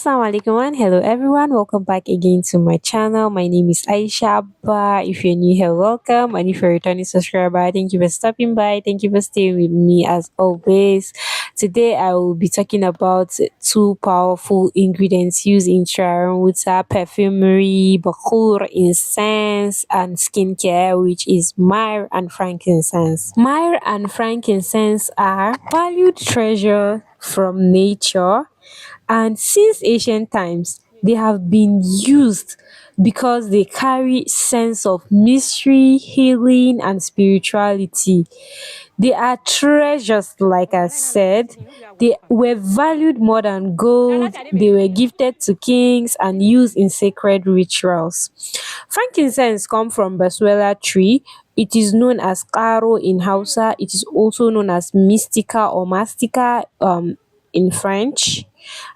Assalamu alaikum and hello everyone. Welcome back again to my channel. My name is Aisha Abba. If you're new here, welcome. And if you're a returning subscriber, thank you for stopping by. Thank you for staying with me as always. Today I will be talking about two powerful ingredients used in water, perfumery, Bakhoor, incense, and skincare, which is myrrh and frankincense. Myrrh and frankincense are valued treasure from nature, and since ancient times they have been used because they carry sense of mystery, healing, and spirituality. They are treasures, like I said. They were valued more than gold. They were gifted to kings and used in sacred rituals. Frankincense come from Baswela tree. It is known as Karo in Hausa. It is also known as Mystica or Mastica in French.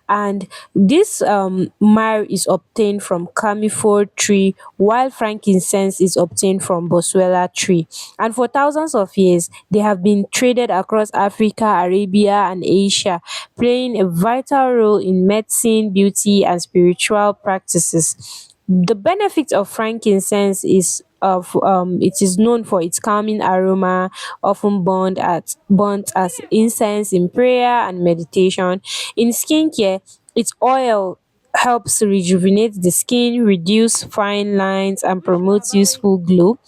And this myrrh is obtained from camphor tree, while frankincense is obtained from boswellia tree. And for thousands of years they have been traded across Africa, Arabia, and Asia, playing a vital role in medicine, beauty, and spiritual practices. The benefit of frankincense is of it is known for its calming aroma, often burnt as incense in prayer and meditation. In skincare, its oil helps rejuvenate the skin, reduce fine lines, and promotes youthful glow.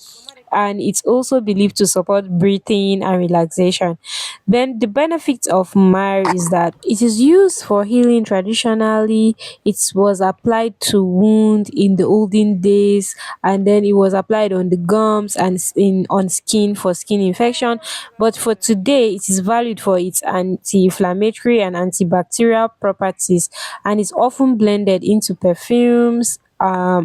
And it's also believed to support breathing and relaxation. Then the benefit of myrrh is that it is used for healing traditionally. It was applied to wound in the olden days, and then it was applied on the gums and in on skin for skin infection. But for today, it is valued for its anti-inflammatory and antibacterial properties, and is often blended into perfumes,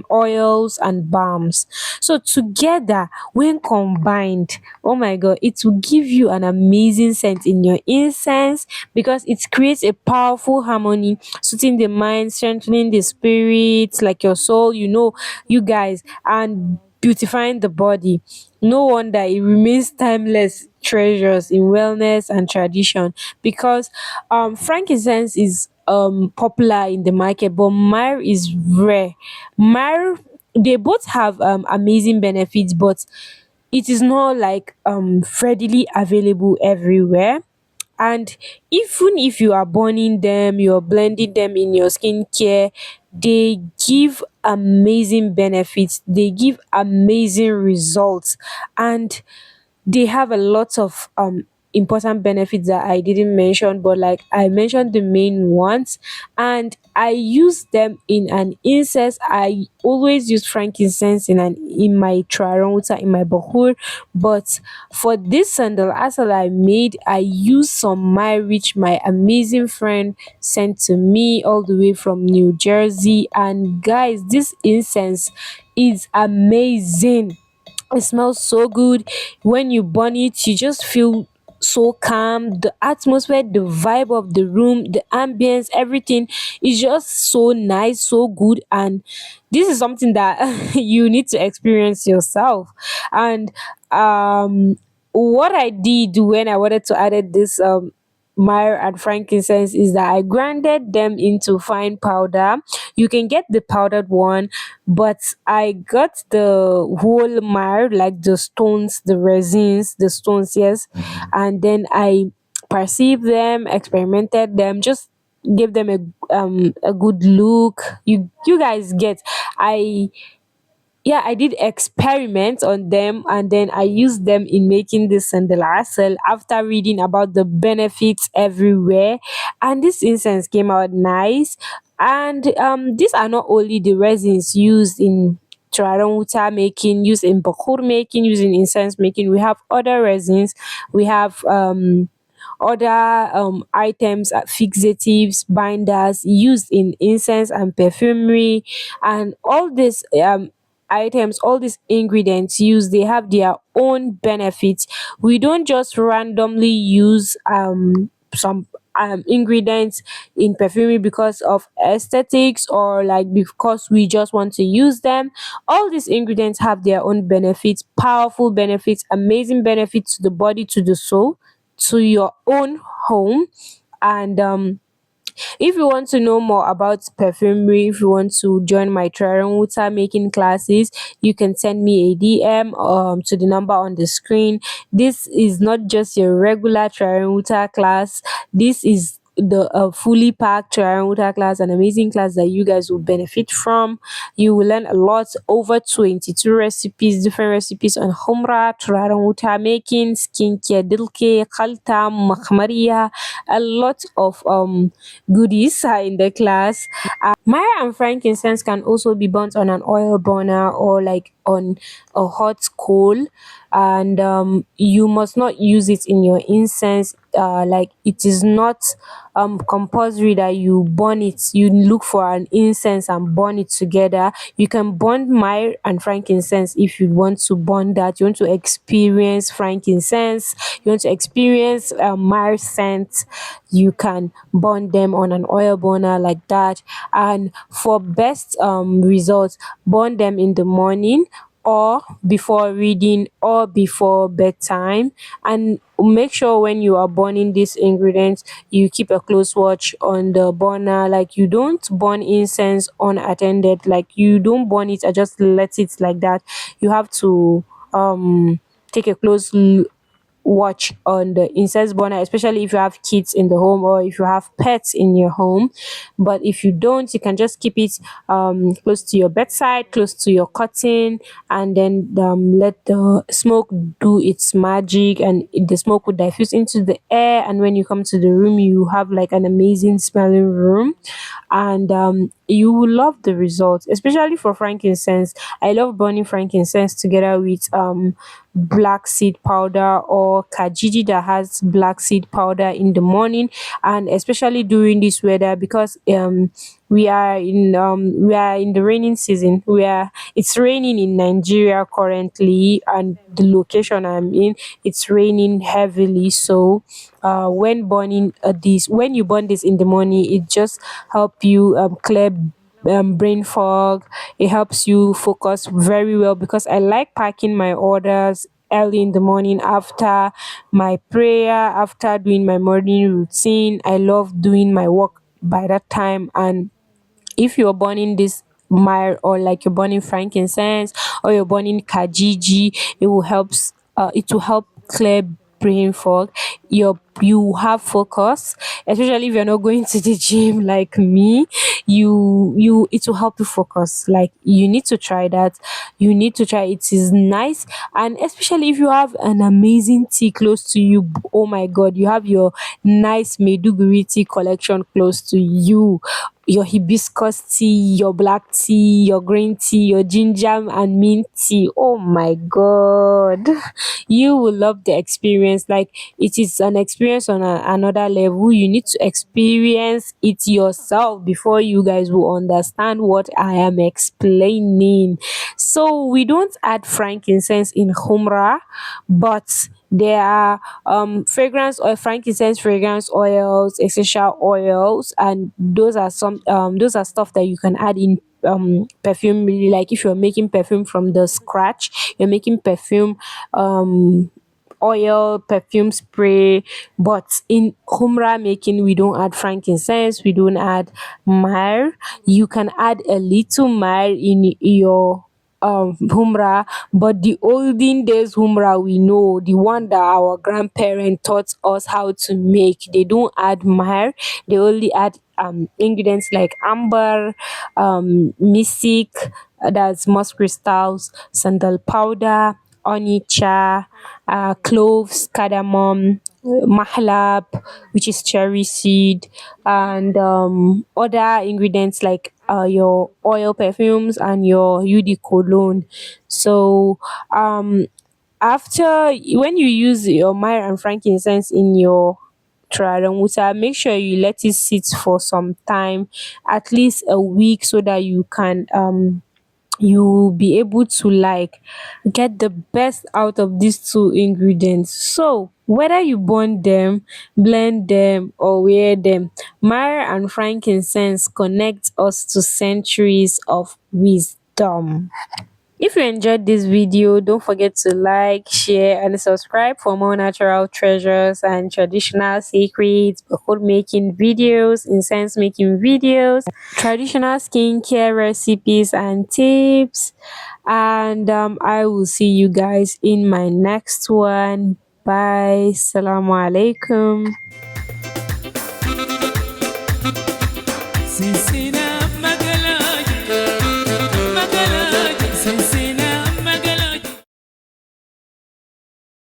oils, and balms. So together, when combined, oh my god, it will give you an amazing scent in your incense, because it creates a powerful harmony, soothing the mind, strengthening the spirit, like your soul, you guys, and beautifying the body. No wonder it remains timeless treasures in wellness and tradition, because frankincense is popular in the market, but myrrh is rare. Myrrh, they both have amazing benefits, but it is not like readily available everywhere. And even if you are burning them, you're blending them in your skincare, they give amazing benefits, they give amazing results. And they have a lot of important benefits that I didn't mention, but like I mentioned the main ones. And I use them in an incense. I always use frankincense in my water, in my Bakhoor. But for this sandal asal I made, I used some myrrh which my amazing friend sent to me all the way from New Jersey. And guys, this incense is amazing. It smells so good. When you burn it, you just feel so calm. The atmosphere, the vibe of the room, the ambience, everything is just so nice, so good. And this is something that you need to experience yourself. And what I did when I wanted to add this myrrh and frankincense is that I grinded them into fine powder. You can get the powdered one, but I got the whole myrrh, like the stones, the resins, the stones, yes. And then I perceived them, experimented them, just gave them a good look. You guys get. I Yeah, I did experiments on them, and then I used them in making this cell after reading about the benefits everywhere. And this incense came out nice. And these are not only the resins used in water making, used in Bakhoor making, used in incense making. We have other resins. We have other items, fixatives, binders used in incense and perfumery. And all these items, all these ingredients used, they have their own benefits. We don't just randomly use some ingredients in perfumery because of aesthetics, or like because we just want to use them. All these ingredients have their own benefits, powerful benefits, amazing benefits to the body, to the soul, to your own home. And If you want to know more about perfumery, if you want to join my trial water making classes, you can send me a DM to the number on the screen. This is not just your regular trial water class. This is the fully packed trial water class, an amazing class that you guys will benefit from. You will learn a lot, over 22 recipes, different recipes on humra, turaren wuta making, skincare, dilke, khalta, makhmariya, a lot of goodies are in the class. Myrrh and frankincense can also be burnt on an oil burner or like on a hot coal, and you must not use it in your incense. Like it is not compulsory that you burn it. You look for an incense and burn it together. You can burn myrrh and frankincense if you want to burn that. You want to experience frankincense. You want to experience myrrh scent. You can burn them on an oil burner like that. And for best results, burn them in the morning or before reading or before bedtime. And make sure when you are burning these ingredients, you keep a close watch on the burner. Like you don't burn incense unattended, like you don't burn it and just let it like that. You have to take a watch on the incense burner, especially if you have kids in the home or if you have pets in your home. But if you don't, you can just keep it close to your bedside, close to your curtain, and then let the smoke do its magic, and the smoke would diffuse into the air. And when you come to the room, you have like an amazing smelling room, and you will love the results, especially for frankincense. I love burning frankincense together with black seed powder or kajiji that has black seed powder in the morning, and especially during this weather, because we are in the raining season. It's raining in Nigeria currently, and the location I'm in, it's raining heavily. So when you burn this in the morning, it just help you clear brain fog. It helps you focus very well, because I like packing my orders early in the morning after my prayer, after doing my morning routine. I love doing my work by that time. And if you're burning this myrrh, or like you're burning frankincense, or you're burning kajiji, it will help clear brain fog. You have focus, especially if you're not going to the gym like me. It will help you focus. Like you need to try that. You need to try. It is nice, and especially if you have an amazing tea close to you. Oh my god, you have your nice Meduguri tea collection close to you, your hibiscus tea, your black tea, your green tea, your ginger and mint tea. Oh my god, you will love the experience. Like it is an experience on another level. You need to experience it yourself before you guys will understand what I am explaining. So we don't add frankincense in humra, but there are fragrance oil, frankincense fragrance oils, essential oils, and those are stuff that you can add in perfume. Really, like if you're making perfume from the scratch, you're making perfume oil, perfume spray. But in humra making, we don't add frankincense, we don't add myrrh. You can add a little myrrh in your humra, but the olden days humra, we know the one that our grandparents taught us how to make, they don't add myrrh. They only add ingredients like amber, mystic, that's musk crystals, sandal powder, onicha, cloves, cardamom, mahlab, which is cherry seed, and other ingredients like your oil perfumes and your UD cologne. So after, when you use your myrrh and frankincense in your turaren wuta, make sure you let it sit for some time, at least a week, so that you be able to like get the best out of these two ingredients. So whether you burn them, blend them, or wear them, myrrh and frankincense connect us to centuries of wisdom. If you enjoyed this video, don't forget to like, share, and subscribe for more natural treasures and traditional secrets, Bakhoor making videos, incense making videos, traditional skincare recipes and tips. And I will see you guys in my next one. Bye. Assalamu alaikum.